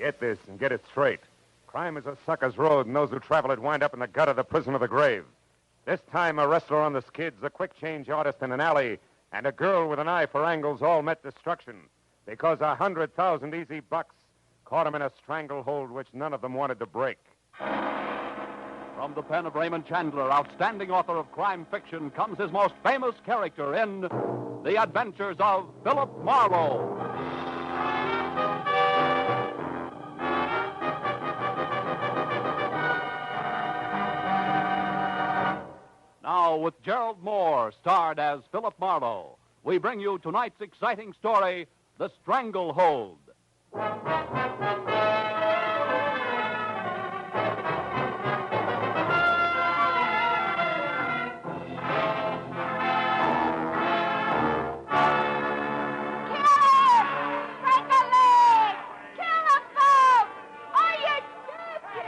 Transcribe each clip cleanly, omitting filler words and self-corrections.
Get this and get it straight. Crime is a sucker's road, and those who travel it wind up in the gut of the prison of the grave. This time, a wrestler on the skids, a quick-change artist in an alley, and a girl with an eye for angles all met destruction because 100,000 easy bucks caught them in a stranglehold which none of them wanted to break. From the pen of Raymond Chandler, outstanding author of crime fiction, comes his most famous character in The Adventures of Philip Marlowe. Now, with Gerald Moore, starred as Philip Marlowe, we bring you tonight's exciting story, The Stranglehold.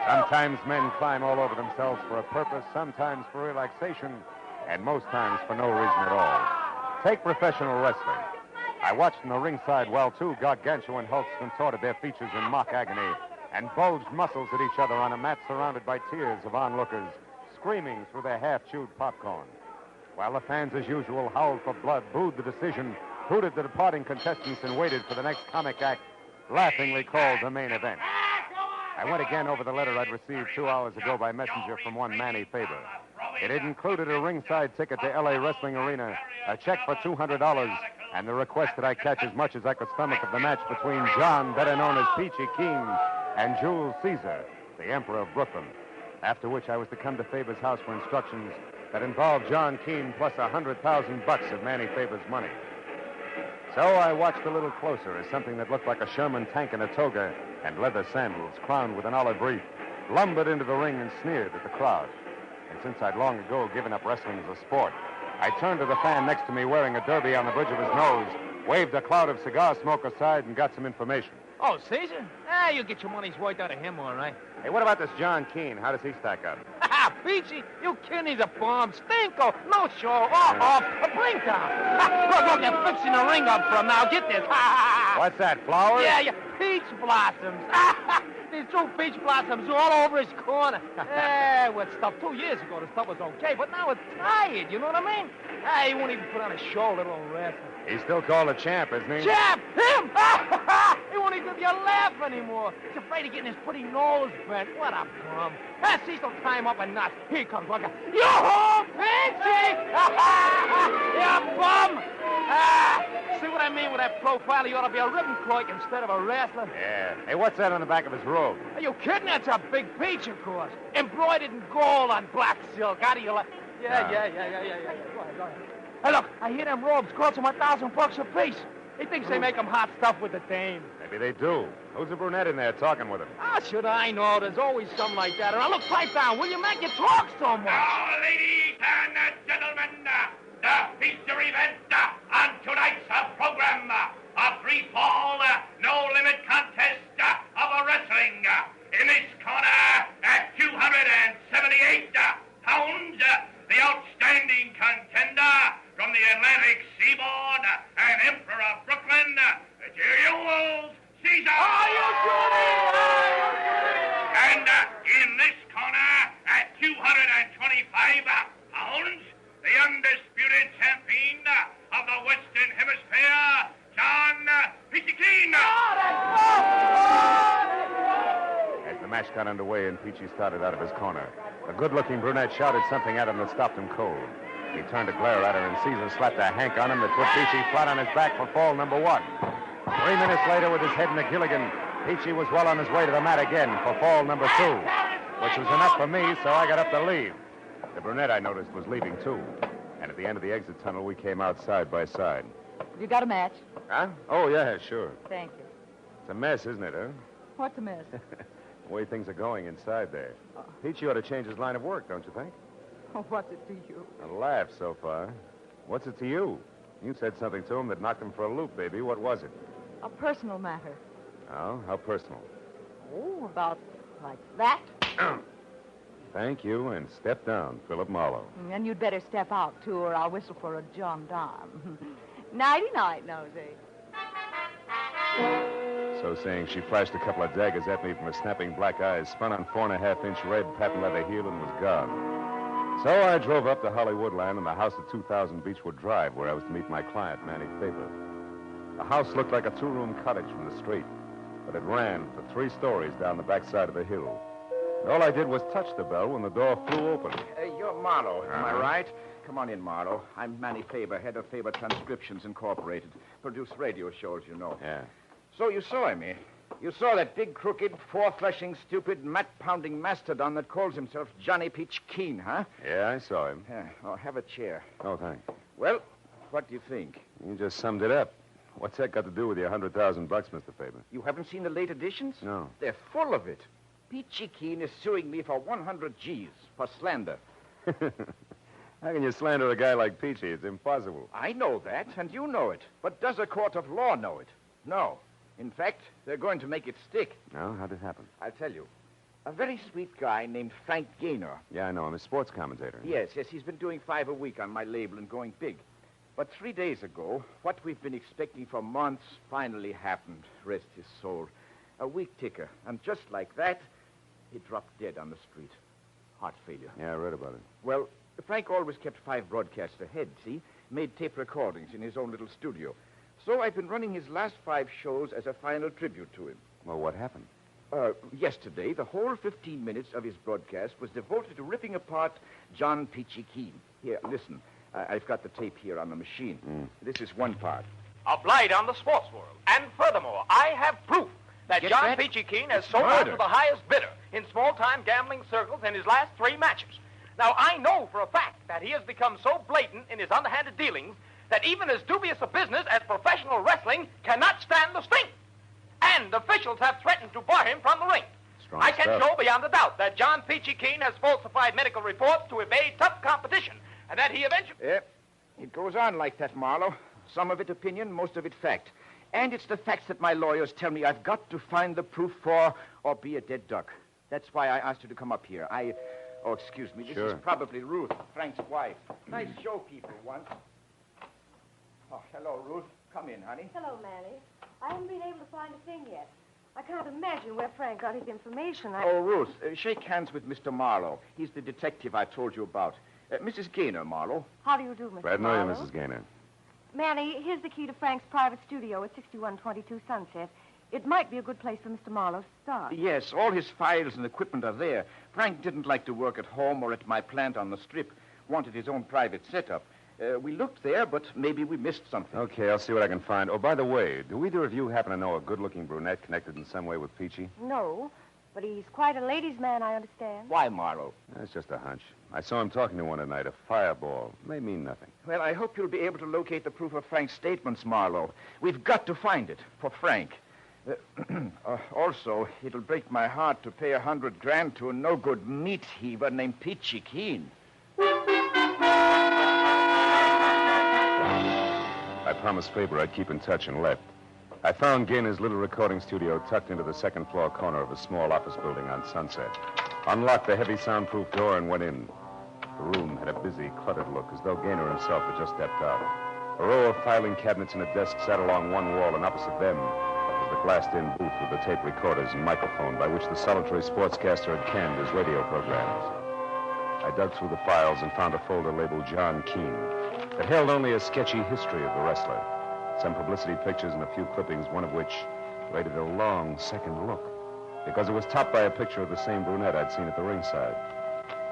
Sometimes men climb all over themselves for a purpose, sometimes for relaxation, and most times for no reason at all. Take professional wrestling. I watched from the ringside while two gargantuan hulks contorted their features in mock agony and bulged muscles at each other on a mat surrounded by tiers of onlookers, screaming through their half-chewed popcorn. While the fans, as usual, howled for blood, booed the decision, hooted the departing contestants, and waited for the next comic act, laughingly called the main event. I went again over the letter I'd received 2 hours ago by messenger from one Manny Faber. It had included a ringside ticket to L.A. Wrestling Arena, a check for $200, and the request that I catch as much as I could stomach of the match between John, better known as Peachy Keen, and Jules Caesar, the Emperor of Brooklyn. After which I was to come to Faber's house for instructions that involved John Keene plus $100,000 of Manny Faber's money. So I watched a little closer as something that looked like a Sherman tank in a toga and leather sandals crowned with an olive wreath lumbered into the ring and sneered at the crowd. And since I'd long ago given up wrestling as a sport, I turned to the fan next to me wearing a derby on the bridge of his nose, waved a cloud of cigar smoke aside, and got some information. Oh, Caesar? You get your money's worth out of him, all right. Hey, what about this John Keene? How does he stack up? Ha! Peachy, you kidding? He's a bomb. Stinko. No show. Off. A blink down. Look, they're fixing the ring up for him now. Get this. What's that, flowers? Yeah, peach blossoms. These two peach blossoms all over his corner. With stuff 2 years ago, the stuff was okay, but now it's tired, you know what I mean? He won't even put on a show, little old wrestler. He's still called a champ, isn't he? Champ? Him? He won't even give you a laugh anymore. He's afraid of getting his pretty nose bent. What a bum. Cecil, tie him up a nut. Here comes like a... Yo-ho, Peachy! You bum! See what I mean with that profile? He ought to be a ribbon clerk instead of a wrestler. Yeah. Hey, what's that on the back of his robe? Are you kidding? That's a big peach, of course. Embroidered in gold on black silk. How do you like... Yeah. Go ahead. Hey, look, I hear them robes cost him $1,000 a piece. He thinks they make him hot stuff with the dame. Maybe they do. Who's the brunette in there talking with him? How should I know? There's always something like that. Now, look, pipe down, will you, man? You talk so much. Now, ladies and gentlemen, the feature event on tonight's program, a free-fall, no-limit contest of a wrestling. In this corner, at 278 pounds, the outstanding contender from the Atlantic Seaboard and Emperor of Brooklyn, Jules Caesar. Are you kidding? And in this corner, at 225 pounds, the undisputed champion of the Western Hemisphere, John Peachy Keen. As the match got underway and Peachy started out of his corner, the good-looking brunette shouted something at him that stopped him cold. He turned to glare at her, and Caesar slapped a hank on him that put Peachy flat on his back for fall number 1. 3 minutes later, with his head in a Gilligan, Peachy was well on his way to the mat again for fall number 2, which was enough for me, so I got up to leave. The brunette, I noticed, was leaving, too. And at the end of the exit tunnel, we came out side by side. You got a match? Huh? Oh, yeah, sure. Thank you. It's a mess, isn't it, huh? What's a mess? The way things are going inside there. Peachy ought to change his line of work, don't you think? Oh, what's it to you? A laugh so far. What's it to you? You said something to him that knocked him for a loop, baby. What was it? A personal matter. Oh, how personal? Oh, about like that. Thank you, and step down, Philip Marlowe. And you'd better step out, too, or I'll whistle for a gendarme. Nighty-night, Nosey. So saying, she flashed a couple of daggers at me from her snapping black eyes, spun on 4.5-inch red patent leather heel, and was gone. So I drove up to Hollywoodland and the house at 2000 Beechwood Drive, where I was to meet my client, Manny Faber. The house looked like a 2-room cottage from the street, but it ran for 3 stories down the backside of the hill. And all I did was touch the bell when the door flew open. You're Marlowe, am I right? Come on in, Marlowe. I'm Manny Faber, head of Faber Transcriptions Incorporated. Produce radio shows, you know. Yeah. So you saw him, eh? You saw that big, crooked, four-fleshing, stupid, mat-pounding mastodon that calls himself Johnny Peach Keen, huh? Yeah, I saw him. Yeah. Oh, have a chair. Oh, thanks. Well, what do you think? You just summed it up. What's that got to do with your $100,000, Mr. Faber? You haven't seen the late editions? No. They're full of it. Peachy Keen is suing me for 100 G's for slander. How can you slander a guy like Peachy? It's impossible. I know that, and you know it. But does a court of law know it? No. In fact, they're going to make it stick. No? How'd it happen? I'll tell you. A very sweet guy named Frank Gaynor. Yeah, I know him. A sports commentator. Yes, he's been doing 5 a week on my label and going big. But 3 days ago, what we've been expecting for months finally happened. Rest his soul. A week ticker. And just like that, he dropped dead on the street. Heart failure. Yeah, I read about it. Well, Frank always kept 5 broadcasts ahead, see? Made tape recordings in his own little studio. So I've been running his last 5 shows as a final tribute to him. Well, what happened? Yesterday, the whole 15 minutes of his broadcast was devoted to ripping apart John Peachy Keen. Here, listen. I've got the tape here on the machine. This is one part. A blight on the sports world. And furthermore, I have proof that Get John that? Peachy Keen has It's sold out murder. to the highest bidder in small-time gambling circles in his last 3 matches. Now, I know for a fact that he has become so blatant in his underhanded dealings that even as dubious a business as professional wrestling cannot stand the stink. And officials have threatened to bar him from the ring. Strong I can stuff. show beyond a doubt that John Peachy Keen has falsified medical reports to evade tough competition, and that he eventually... Yeah, it goes on like that, Marlowe. Some of it opinion, most of it fact. And it's the facts that my lawyers tell me I've got to find the proof for or be a dead duck. That's why I asked you to come up here. Oh, excuse me. This Sure. is probably Ruth, Frank's wife. Nice show people once. Oh, hello, Ruth. Come in, honey. Hello, Manny. I haven't been able to find a thing yet. I can't imagine where Frank got his information. Oh, Ruth, shake hands with Mr. Marlowe. He's the detective I told you about. Mrs. Gaynor, Marlowe. How do you do, Mr. Glad to know you, Marlowe? Mrs. Gaynor. Manny, here's the key to Frank's private studio at 6122 Sunset. It might be a good place for Mr. Marlowe to start. Yes, all his files and equipment are there. Frank didn't like to work at home or at my plant on the strip. Wanted his own private setup. We looked there, but maybe we missed something. Okay, I'll see what I can find. Oh, by the way, do either of you happen to know a good-looking brunette connected in some way with Peachy? No, but he's quite a ladies' man, I understand. Why, Marlowe? That's just a hunch. I saw him talking to one tonight, a fireball. May mean nothing. Well, I hope you'll be able to locate the proof of Frank's statements, Marlowe. We've got to find it for Frank. Also, it'll break my heart to pay $100,000 to a no-good meat heaver named Peachy Keen. I promised Faber I'd keep in touch and left. I found Gaynor's little recording studio tucked into the second-floor corner of a small office building on Sunset. Unlocked the heavy soundproof door and went in. The room had a busy, cluttered look, as though Gaynor himself had just stepped out. A row of filing cabinets and a desk sat along one wall, and opposite them was the glassed-in booth with the tape recorders and microphone by which the solitary sportscaster had canned his radio programs. I dug through the files and found a folder labeled John Keen that held only a sketchy history of the wrestler, some publicity pictures and a few clippings, one of which rated a long second look, because it was topped by a picture of the same brunette I'd seen at the ringside.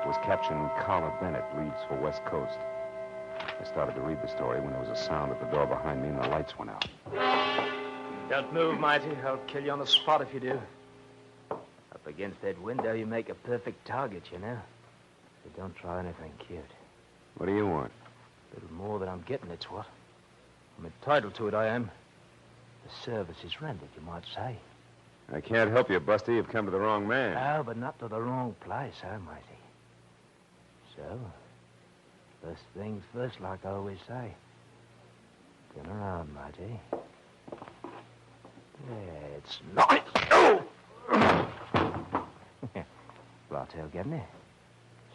It was captioned, Carla Bennett leaves for West Coast. I started to read the story when there was a sound at the door behind me and the lights went out. Don't move, Mighty. I'll kill you on the spot if you do. Up against that window, you make a perfect target, you know. But don't try anything cute. What do you want? A little more than I'm getting, it's what. I'm entitled to it, I am. The service is rendered, you might say. I can't help you, Buster. You've come to the wrong man. Oh, but not to the wrong place, huh, Mighty? So, first things first, like I always say. Turn around, Mighty. It's nice. Oh! Bartell getting it?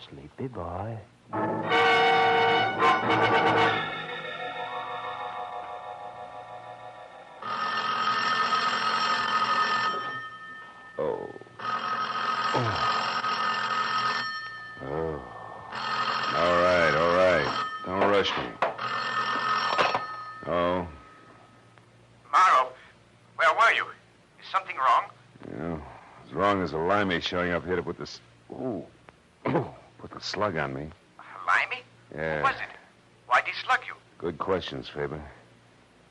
Sleepy boy. Oh. Oh. All right. Don't rush me. Oh. Marlowe, where were you? Is something wrong? Yeah. As wrong as a limey showing up here to put this... Ooh. Put the slug on me. Limey? Yeah. Who was it? Why'd he slug you? Good questions, Faber.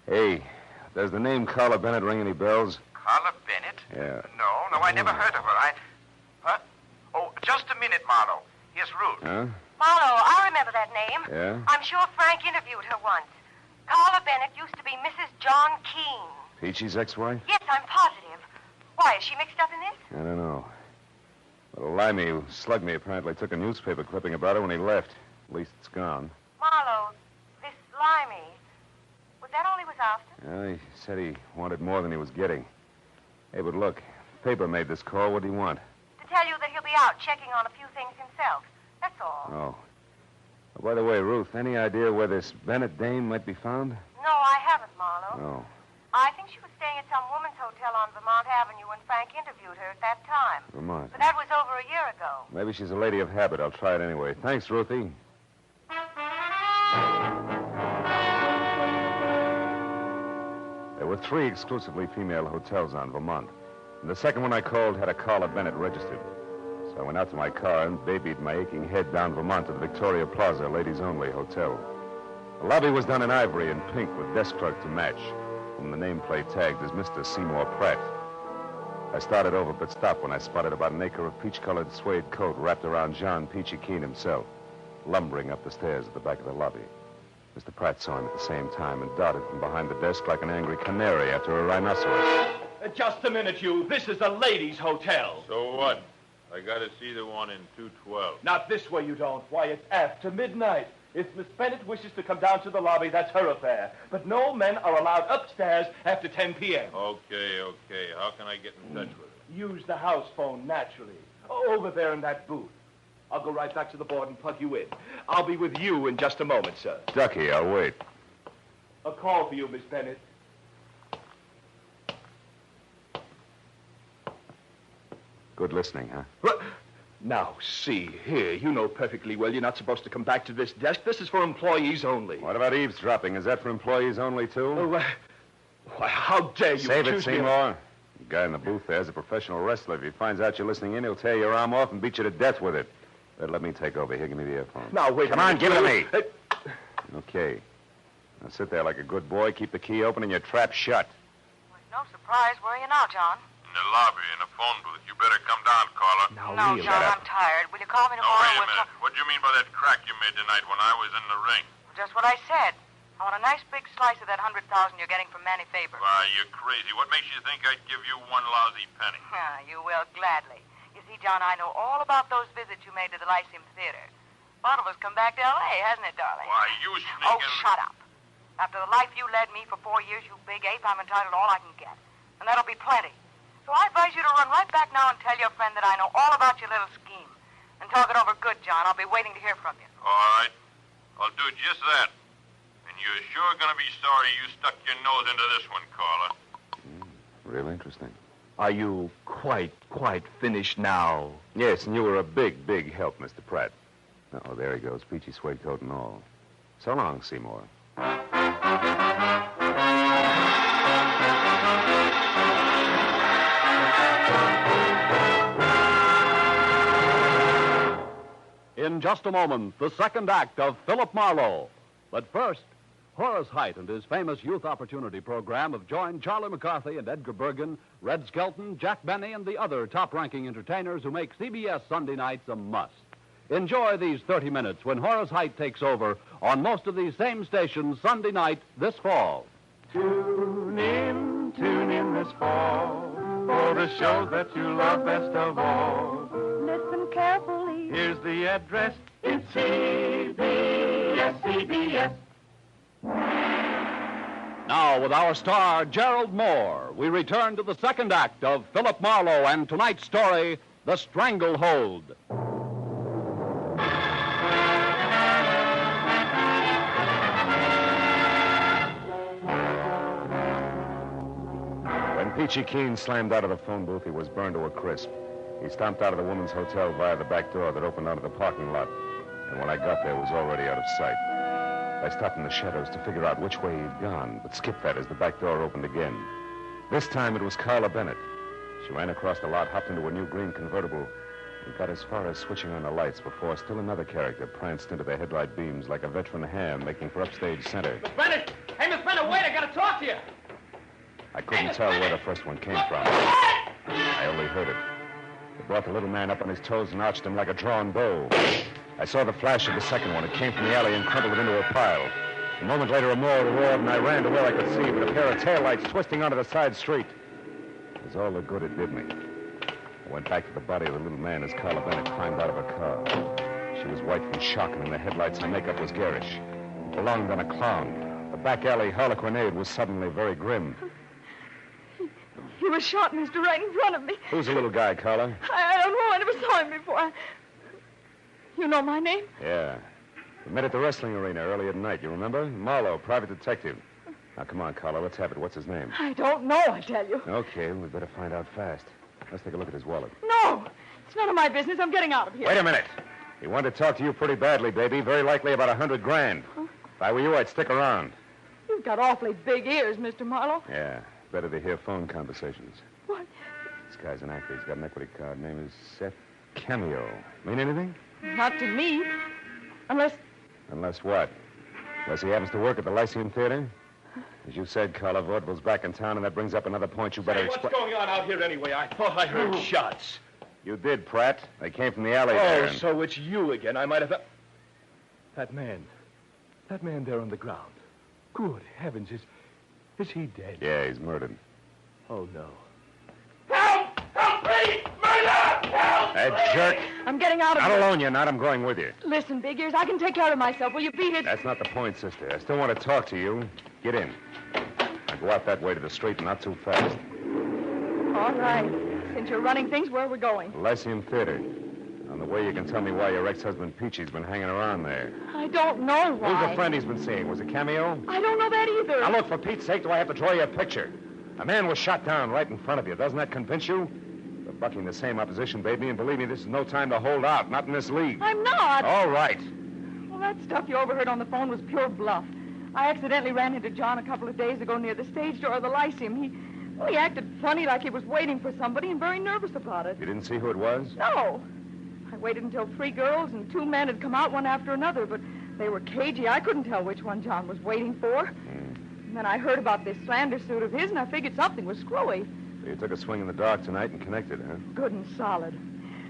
Hey, does the name Carla Bennett ring any bells? Carla Bennett? Yeah. No, I never heard of her. Huh? Oh, just a minute, Marlowe. Here's Ruth. Huh? Marlowe, I remember that name. Yeah? I'm sure Frank interviewed her once. Carla Bennett used to be Mrs. John Keene. Peachy's ex-wife? Yes, I'm positive. Why, is she mixed up in this? I don't know. But a limey who slugged me apparently took a newspaper clipping about her when he left. At least it's gone. Marlowe, this limey, was that all he was after? Yeah, he said he wanted more than he was getting. Hey, but look, the paper made this call. What do you want? To tell you that he'll be out checking on a few things himself. That's all. Oh. Oh, by the way, Ruth, any idea where this Bennett dame might be found? No, I haven't, Marlowe. No. I think she was staying at some woman's hotel on Vermont Avenue when Frank interviewed her at that time. Vermont. But that was over a year ago. Maybe she's a lady of habit. I'll try it anyway. Thanks, Ruthie. There were 3 exclusively female hotels on Vermont. And the second one I called had a Carla Bennett registered. So I went out to my car and babied my aching head down Vermont to the Victoria Plaza ladies-only hotel. The lobby was done in ivory and pink with desk clerk to match, whom the nameplate tagged as Mr. Seymour Pratt. I started over but stopped when I spotted about an acre of peach-colored suede coat wrapped around John Peachy Keene himself, lumbering up the stairs at the back of the lobby. Mr. Pratt saw him at the same time and darted from behind the desk like an angry canary after a rhinoceros. Just a minute, you. This is a ladies' hotel. So what? I gotta see the one in 212. Not this way, you don't. Why, it's after midnight. If Miss Bennett wishes to come down to the lobby, that's her affair. But no men are allowed upstairs after 10 p.m. Okay. How can I get in touch with her? Use the house phone, naturally. Over there in that booth. I'll go right back to the board and plug you in. I'll be with you in just a moment, sir. Ducky, I'll wait. A call for you, Miss Bennett. Good listening, huh? What? Now, see here. You know perfectly well you're not supposed to come back to this desk. This is for employees only. What about eavesdropping? Is that for employees only, too? Oh, why, how dare you Save it, accuse me of- Seymour. The guy in the booth there's a professional wrestler. If he finds out you're listening in, he'll tear your arm off and beat you to death with it. Better let me take over. Here, give me the earphone. Now, wait Come a on, minute. give it to me. Hey, Okay. Now sit there like a good boy, keep the key open, and your trap shut. Was no surprise. Where are you now, John? In the lobby, in the phone booth. You better come down, Carla. No, really? John, Shut up. I'm tired. Will you call me No, tomorrow? wait a We'll minute. talk- What do you mean by that crack you made tonight when I was in the ring? Just what I said. I want a nice big slice of that 100,000 you're getting from Manny Faber. Why, you're crazy. What makes you think I'd give you one lousy penny? You will, gladly. You see, John, I know all about those visits you made to the Lyceum Theater. One of us come back to L.A., hasn't it, darling? Why, you sneaking... Oh, shut up. After the life you led me for 4 years, you big ape, I'm entitled to all I can get. And that'll be plenty. So I advise you to run right back now and tell your friend that I know all about your little scheme. And talk it over good, John. I'll be waiting to hear from you. All right. I'll do just that. And you're sure gonna be sorry you stuck your nose into this one, Carla. Real interesting. Are you quite finished now? Yes, and you were a big, big help, Mr. Pratt. Oh, there he goes, peachy suede coat and all. So long, Seymour. In just a moment, the second act of Philip Marlowe. But first, Horace Heidt and his famous Youth Opportunity Program have joined Charlie McCarthy and Edgar Bergen, Red Skelton, Jack Benny, and the other top-ranking entertainers who make CBS Sunday nights a must. Enjoy these 30 minutes when Horace Heidt takes over on most of these same stations Sunday night this fall. Tune in this fall for the show that you love best of all. Listen carefully. Here's the address. It's CBS. Now, with our star, Gerald Moore, we return to the second act of Philip Marlowe and tonight's story, The Stranglehold. When Peachy Keen slammed out of the phone booth, he was burned to a crisp. He stomped out of the woman's hotel via the back door that opened onto the parking lot. And when I got there, it was already out of sight. I stopped in the shadows to figure out which way he'd gone, but skipped that as the back door opened again. This time it was Carla Bennett. She ran across the lot, hopped into a new green convertible, and got as far as switching on the lights before still another character pranced into the headlight beams like a veteran ham making for upstage center. Miss Bennett! Hey, Miss Bennett, wait, I gotta talk to you. I couldn't tell where the first one came from. I only heard it. It brought the little man up on his toes and arched him like a drawn bow. I saw the flash of the second one. It came from the alley and crumpled it into a pile. A moment later, a more roared, and I ran to where I could see, but a pair of taillights twisting onto the side street. It was all the good it did me. I went back to the body of the little man as Carla Bennett climbed out of her car. She was white from shock, and in the headlights, her makeup was garish. It belonged on a clown. The back alley harlequinade was suddenly very grim. He was shot, mister, right in front of me. Who's the little guy, Carla? I don't know. I never saw him before. You know my name? Yeah. We met at the wrestling arena earlier tonight, you remember? Marlowe, private detective. Now, come on, Carla, let's have it. What's his name? I don't know, I tell you. Okay, we better find out fast. Let's take a look at his wallet. No! It's none of my business. I'm getting out of here. Wait a minute. He wanted to talk to you pretty badly, baby. Very likely about $100,000. Huh? If I were you, I'd stick around. You've got awfully big ears, Mr. Marlowe. Yeah, better to hear phone conversations. What? This guy's an actor. He's got an equity card. Name is Seth Cameo. Mean anything? Not to me. Unless... Unless what? Unless he happens to work at the Lyceum Theater? As you said, Carla, vaudeville's back in town, and that brings up another point you better What's going on out here anyway? I thought I heard shots. You did, Pratt. They came from the alley there. Oh, so it's you again. I might have... That man there on the ground. Good heavens, is he dead? Yeah, he's murdered. Oh, no. Help! Help me! Murder! Help! That jerk. I'm getting out of Not here. alone, you're not. I'm going with you. Listen, Big Ears, I can take care of myself. Will you beat it? That's not the point, sister. I still want to talk to you. Get in. Now go out that way to the street and not too fast. All right. Since you're running things, where are we going? The Lyceum Theater. On the way, you can tell me why your ex-husband Peachy's been hanging around there. I don't know why. Who's the friend he's been seeing? Was it Cameo? I don't know that either. Now, look, for Pete's sake, do I have to draw you a picture? A man was shot down right in front of you. Doesn't that convince you? You're bucking the same opposition, baby, and believe me, this is no time to hold out. Not in this league. I'm not. All right. Well, that stuff you overheard on the phone was pure bluff. I accidentally ran into John a couple of days ago near the stage door of the Lyceum. He acted funny, like he was waiting for somebody, and very nervous about it. You didn't see who it was? No. I waited until 3 girls and 2 men had come out one after another, but they were cagey. I couldn't tell which one John was waiting for. And then I heard about this slander suit of his, and I figured something was screwy. So you took a swing in the dark tonight and connected, huh? Good and solid.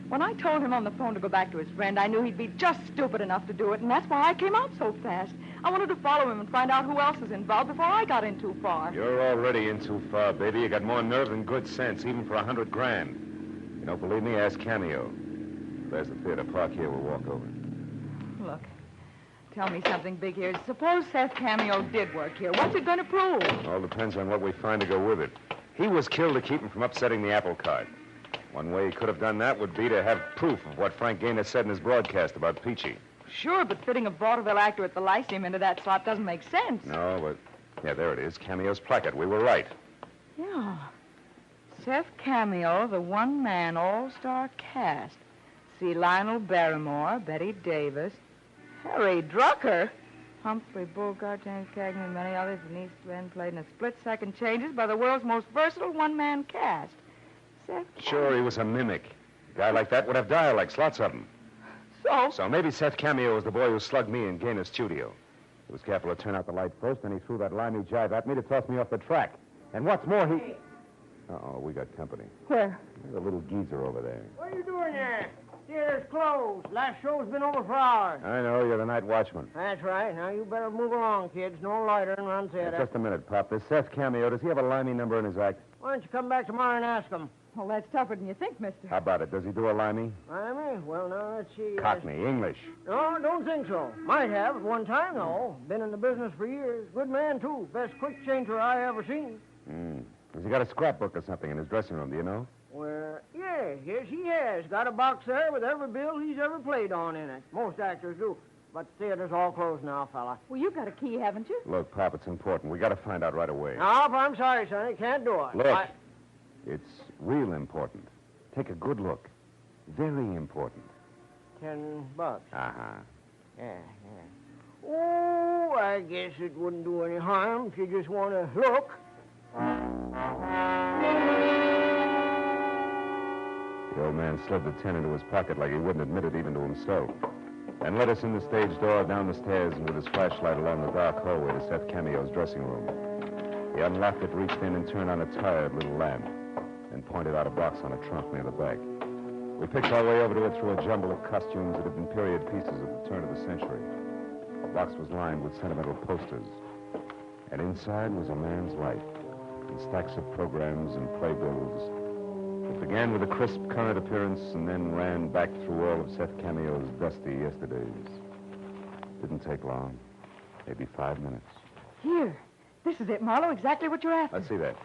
When I told him on the phone to go back to his friend, I knew he'd be just stupid enough to do it, and that's why I came out so fast. I wanted to follow him and find out who else was involved before I got in too far. You're already in too far, baby. You got more nerve than good sense, even for $100,000. You don't believe me? Ask Cameo. There's the theater. Park here. We'll walk over. Look, tell me something, Big Ears. Suppose Seth Cameo did work here. What's it going to prove? All depends on what we find to go with it. He was killed to keep him from upsetting the apple cart. One way he could have done that would be to have proof of what Frank Gaynor said in his broadcast about Peachy. Sure, but fitting a vaudeville actor at the Lyceum into that slot doesn't make sense. No, but... Yeah, there it is. Cameo's placard. We were right. Yeah. Seth Cameo, the one-man all-star cast. See Lionel Barrymore, Betty Davis, Harry Drucker, Humphrey Bogart, James Cagney, and many others. And East End played in a split-second changes by the world's most versatile one-man cast. Seth Sure, he was a mimic. A guy like that would have dialects, lots of them. So maybe Seth Cameo was the boy who slugged me in Gaynor's studio. He was careful to turn out the light first, then he threw that limey jive at me to toss me off the track. And what's more, he... Uh-oh, we got company. Where? There's a little geezer over there. What are you doing there? Theater's closed. Last show's been over for hours. I know, you're the night watchman. That's right. Now, you better move along, kids. No loitering around theater. Just a minute, Pop. This Seth Cameo, does he have a limey number in his act? Why don't you come back tomorrow and ask him? Well, that's tougher than you think, mister. How about it? Does he do a limey? Limey? Well, now, let's see. Cockney, English. No, don't think so. Might have at one time, though. Been in the business for years. Good man, too. Best quick changer I ever seen. Has he got a scrapbook or something in his dressing room, do you know? Well, yes, he has. Got a box there with every bill he's ever played on in it. Most actors do. But the theater's all closed now, fella. Well, you've got a key, haven't you? Look, Pop, it's important. We got to find out right away. No, I'm sorry, sonny. Can't do it. Look, It's real important. Take a good look. Very important. $10. Uh-huh. Yeah. Oh, I guess it wouldn't do any harm if you just want to look. The old man slipped the 10 into his pocket like he wouldn't admit it even to himself. And led us in the stage door, down the stairs, and with his flashlight along the dark hallway to Seth Cameo's dressing room. He unlocked it, reached in, and turned on a tired little lamp, and pointed out a box on a trunk near the back. We picked our way over to it through a jumble of costumes that had been period pieces at the turn of the century. The box was lined with sentimental posters, and inside was a man's life, and stacks of programs and playbills. It began with a crisp current appearance and then ran back through all of Seth Cameo's dusty yesterdays. Didn't take long. Maybe 5 minutes. Here. This is it, Marlowe. Exactly what you're after. Let's see that.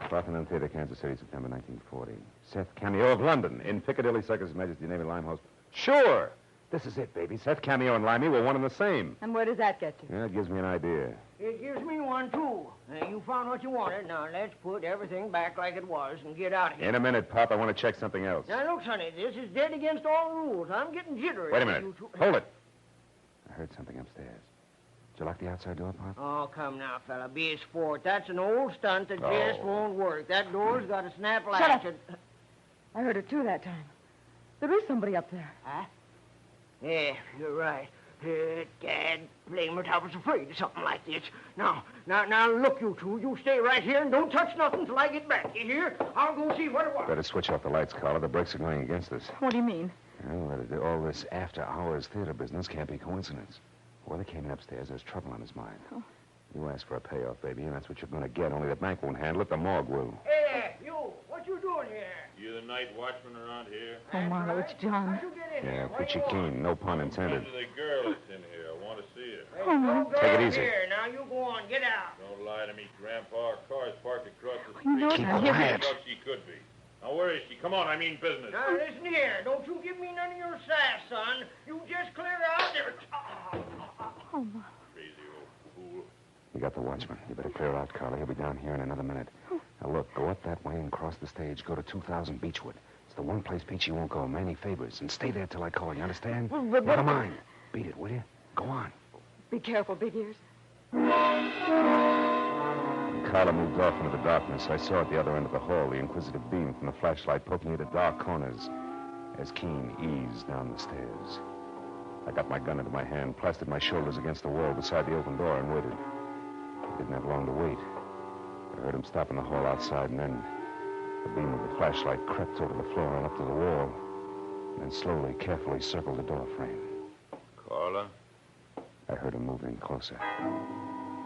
Parthenon Theater, Kansas City, September 1940. Seth Cameo of London, in Piccadilly Circus, His Majesty Navy Limehouse. Sure! This is it, baby. Seth Cameo and Limey were one and the same. And where does that get you? Yeah, it gives me an idea. It gives me one, too. You found what you wanted. Now, let's put everything back like it was and get out of here. In a minute, Pop. I want to check something else. Now, look, Sonny, this is dead against all rules. I'm getting jittery. Wait a minute. Hold it. I heard something upstairs. Did you lock the outside door, Pop? Oh, come now, fella. Be a sport. That's an old stunt that just won't work. That door's got a snap latch. Shut up. I heard it, too, that time. There is somebody up there. Huh? Yeah, you're right. Gad, blame it, I was afraid of something like this. Now, look, you two. You stay right here and don't touch nothing till I get back. You hear? I'll go see what it was. Better switch off the lights, Carla. The brakes are going against us. What do you mean? Well, all this after-hours theater business can't be coincidence. Whoever came in upstairs has trouble on his mind. Oh. You asked for a payoff, baby, and that's what you're going to get. Only the bank won't handle it. The morgue will. Hey, you. What you doing here? You the night watchman around here? Oh, Marlowe, it's John. How'd you get in Yeah, here? pitchy keen. No pun intended. Come to the girl that's in here. I want to see her. Oh, no. Take it easy. Here. Now, you go on. Get out. Don't lie to me, Grandpa. Our car's parked across the You know street. it's not here. Thought she could be. Now, where is she? Come on, I mean business. Now, listen here. Don't you give me none of your sass, son. You just clear out there. Oh, Marlowe. Crazy old fool. You got the watchman. You better clear out, Carla. He'll be down here in another minute. Now, look, go up that way and cross the stage. Go to 2000 Beechwood. It's the one place Peachy won't go. Manny Favors. And stay there till I call. You understand? Never mind. Beat it, will you? Go on. Be careful, Big Ears. Carla moved off into the darkness. I saw at the other end of the hall the inquisitive beam from the flashlight poking into dark corners as Keen eased down the stairs. I got my gun into my hand, plastered my shoulders against the wall beside the open door, and waited. I didn't have long to wait. I heard him stop in the hall outside, and then the beam of the flashlight crept over the floor and up to the wall, and then slowly, carefully circled the door frame. Carla? I heard him moving closer.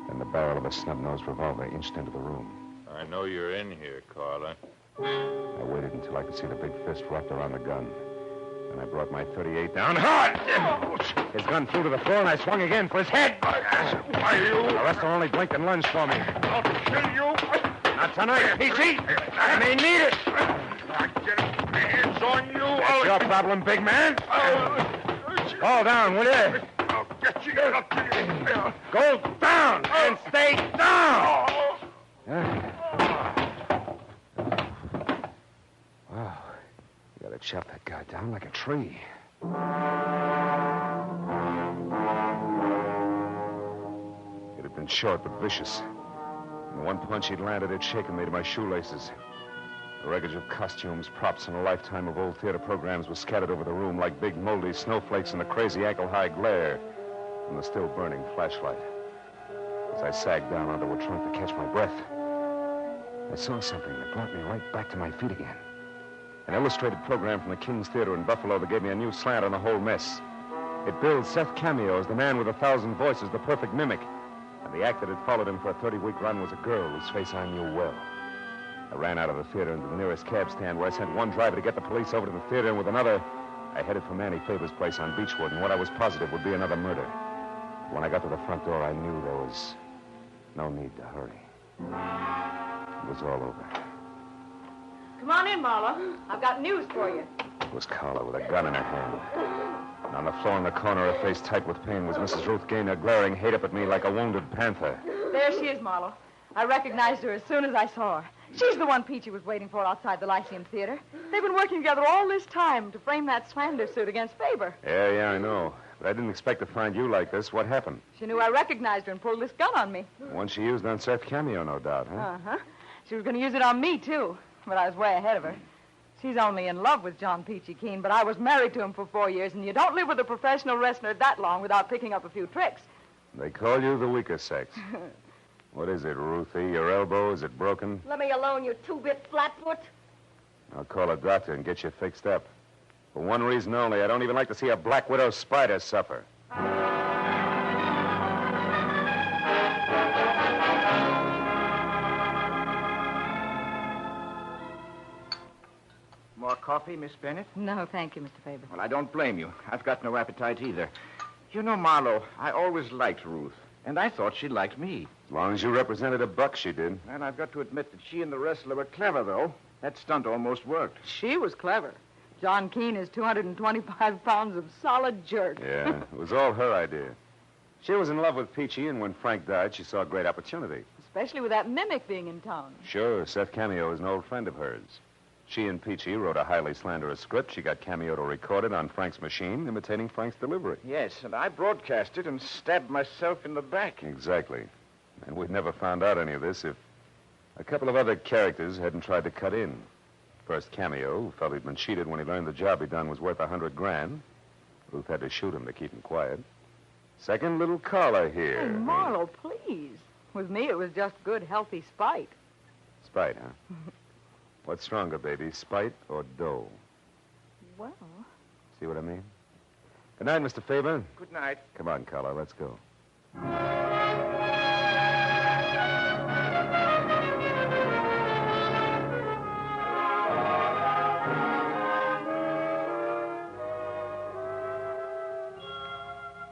Then the barrel of a snub-nosed revolver inched into the room. I know you're in here, Carla. I waited until I could see the big fist wrapped around the gun. Then I brought my .38 down hard. His gun flew to the floor, and I swung again for his head. Why, you? The rest only blinked and lunged for me. I'll kill you. Not tonight, Peachy. I may need it. I'm getting my hands on you. That's your problem, big man. Fall down, will you? I'll get you. I'll kill you. Go down and stay down. Wow. You gotta chop that guy down like a tree. It had been short but vicious. And the one punch he'd landed had shaken me to my shoelaces. The wreckage of costumes, props, and a lifetime of old theater programs was scattered over the room like big moldy snowflakes in the crazy ankle-high glare from the still-burning flashlight. As I sagged down onto a trunk to catch my breath, I saw something that brought me right back to my feet again. An illustrated program from the King's Theater in Buffalo that gave me a new slant on the whole mess. It billed Seth Cameo as the man with 1,000 voices, the perfect mimic. And the act that had followed him for a 30-week run was a girl whose face I knew well. I ran out of the theater into the nearest cab stand where I sent one driver to get the police over to the theater, and with another, I headed for Manny Faber's place on Beechwood, and what I was positive would be another murder. When I got to the front door, I knew there was no need to hurry. It was all over. Come on in, Marlowe. I've got news for you. It was Carla with a gun in her hand. And on the floor in the corner, her face tight with pain, was Mrs. Ruth Gaynor, glaring hate up at me like a wounded panther. There she is, Marlowe. I recognized her as soon as I saw her. She's the one Peachy was waiting for outside the Lyceum Theater. They've been working together all this time to frame that slander suit against Faber. Yeah, I know. But I didn't expect to find you like this. What happened? She knew I recognized her and pulled this gun on me. One she used on Seth Cameo, no doubt, huh? Uh-huh. She was going to use it on me, too. But I was way ahead of her. She's only in love with John Peachy Keene, but I was married to him for 4 years, and you don't live with a professional wrestler that long without picking up a few tricks. They call you the weaker sex. What is it, Ruthie? Your elbow? Is it broken? Let me alone, you two-bit flatfoot. I'll call a doctor and get you fixed up. For one reason only, I don't even like to see a Black Widow spider suffer. More coffee, Miss Bennett? No, thank you, Mr. Faber. Well, I don't blame you. I've got no appetite either. You know, Marlowe, I always liked Ruth, and I thought she liked me. As long as you represented a buck, she did. And I've got to admit that she and the wrestler were clever, though. That stunt almost worked. She was clever. John Keene is 225 pounds of solid jerk. Yeah, it was all her idea. She was in love with Peachy, and when Frank died, she saw a great opportunity. Especially with that mimic being in town. Sure, Seth Cameo is an old friend of hers. She and Peachy wrote a highly slanderous script. She got Cameo to record it on Frank's machine, imitating Frank's delivery. Yes, and I broadcast it and stabbed myself in the back. Exactly. And we'd never found out any of this if a couple of other characters hadn't tried to cut in. First, Cameo, who felt he'd been cheated when he learned the job he'd done was worth $100,000. Ruth had to shoot him to keep him quiet. Second, little Carla here. Oh, Marlowe, please. With me, it was just good, healthy spite. Spite, huh? What's stronger, baby, spite or dough? Well... See what I mean? Good night, Mr. Faber. Good night. Come on, Carla, let's go.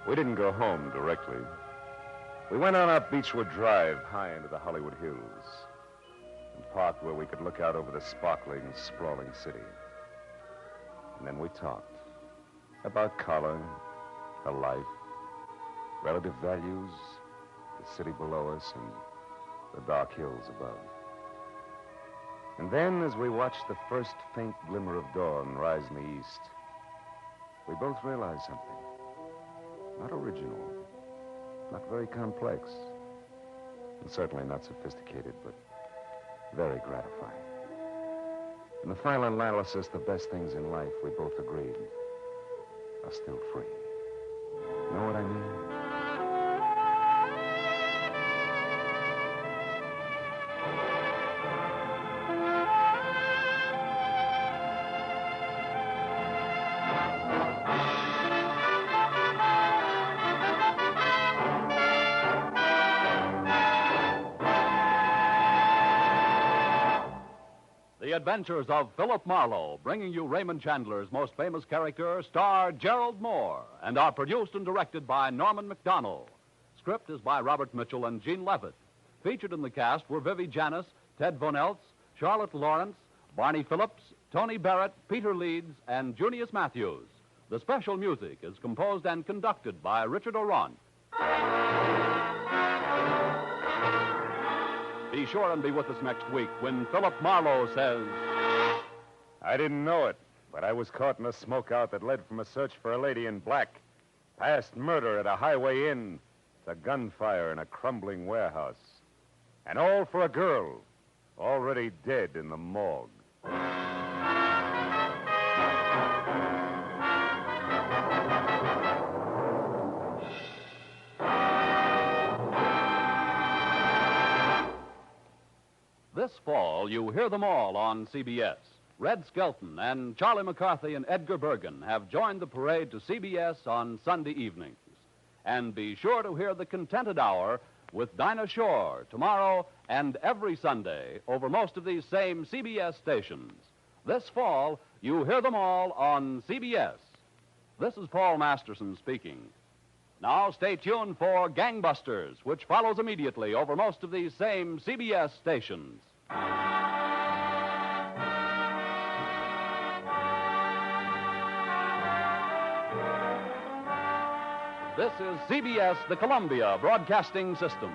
We didn't go home directly. We went on up Beechwood Drive, high into the Hollywood Hills, and parked where we could look out over the sparkling, sprawling city. And then we talked about Carla, her life, relative values, the city below us, and the dark hills above. And then, as we watched the first faint glimmer of dawn rise in the east, we both realized something. Not original, not very complex, and certainly not sophisticated, but very gratifying. In the final analysis, the best things in life, we both agreed, are still free. Know what I mean? The Adventures of Philip Marlowe, bringing you Raymond Chandler's most famous character, star Gerald Moore, and are produced and directed by Norman McDonnell. Script is by Robert Mitchell and Gene Levitt. Featured in the cast were Vivi Janis, Ted Von Eltz, Charlotte Lawrence, Barney Phillips, Tony Barrett, Peter Leeds, and Junius Matthews. The special music is composed and conducted by Richard Oron. Be sure and be with us next week when Philip Marlowe says... I didn't know it, but I was caught in a smokeout that led from a search for a lady in black, past murder at a highway inn, to gunfire in a crumbling warehouse. And all for a girl, already dead in the morgue. This fall, you hear them all on CBS. Red Skelton and Charlie McCarthy and Edgar Bergen have joined the parade to CBS on Sunday evenings. And be sure to hear the Contented Hour with Dinah Shore tomorrow and every Sunday over most of these same CBS stations. This fall, you hear them all on CBS. This is Paul Masterson speaking. Now stay tuned for Gangbusters, which follows immediately over most of these same CBS stations. This is CBS, the Columbia Broadcasting System.